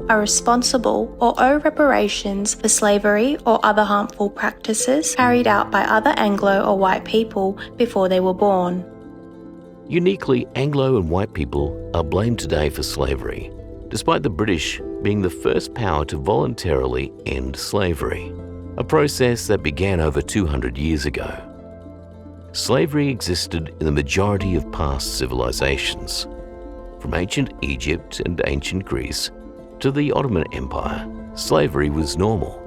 are responsible or owe reparations for slavery or other harmful practices carried out by other Anglo or white people before they were born. Uniquely, Anglo and white people are blamed today for slavery, despite the British being the first power to voluntarily end slavery, a process that began over 200 years ago. Slavery existed in the majority of past civilizations, from ancient Egypt and ancient Greece to the Ottoman Empire. Slavery was normal.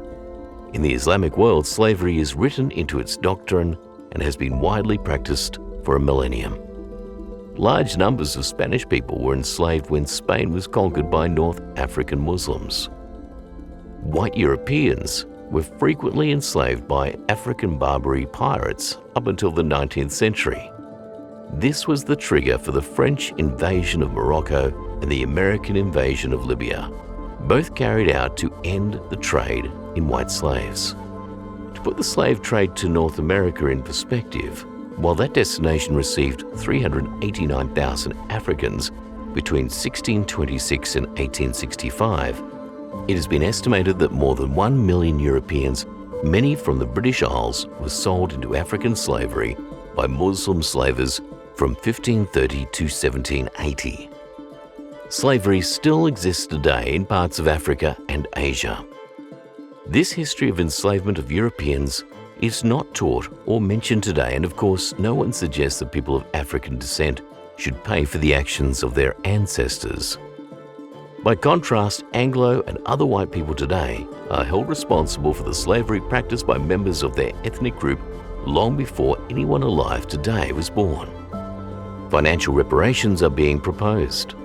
In the Islamic world, slavery is written into its doctrine and has been widely practiced for a millennium. Large numbers of Spanish people were enslaved when Spain was conquered by North African Muslims. White Europeans were frequently enslaved by African Barbary pirates up until the 19th century. This was the trigger for the French invasion of Morocco and the American invasion of Libya, both carried out to end the trade in white slaves. To put the slave trade to North America in perspective, while that destination received 389,000 Africans between 1626 and 1865, it has been estimated that more than 1 million Europeans, many from the British Isles, were sold into African slavery by Muslim slavers from 1530 to 1780. Slavery still exists today in parts of Africa and Asia. This history of enslavement of Europeans is not taught or mentioned today, and of course no one suggests that people of African descent should pay for the actions of their ancestors. By contrast, Anglo and other white people today are held responsible for the slavery practiced by members of their ethnic group long before anyone alive today was born. Financial reparations are being proposed.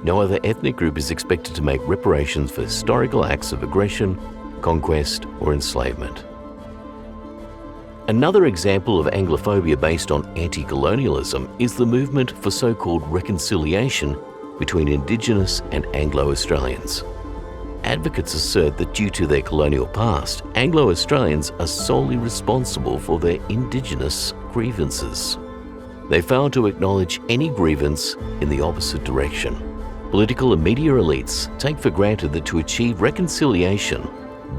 No other ethnic group is expected to make reparations for historical acts of aggression, conquest, or enslavement. Another example of Anglophobia based on anti-colonialism is the movement for so-called reconciliation between Indigenous and Anglo-Australians. Advocates assert that due to their colonial past, Anglo-Australians are solely responsible for their Indigenous grievances. They fail to acknowledge any grievance in the opposite direction. Political and media elites take for granted that to achieve reconciliation,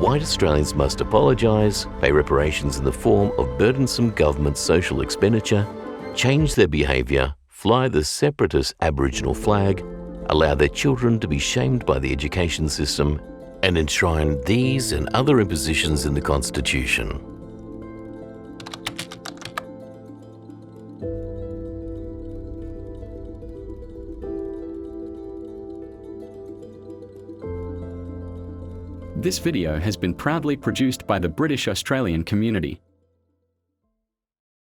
white Australians must apologise, pay reparations in the form of burdensome government social expenditure, change their behaviour, fly the separatist Aboriginal flag, allow their children to be shamed by the education system, and enshrine these and other impositions in the Constitution. This video has been proudly produced by the British Australian community.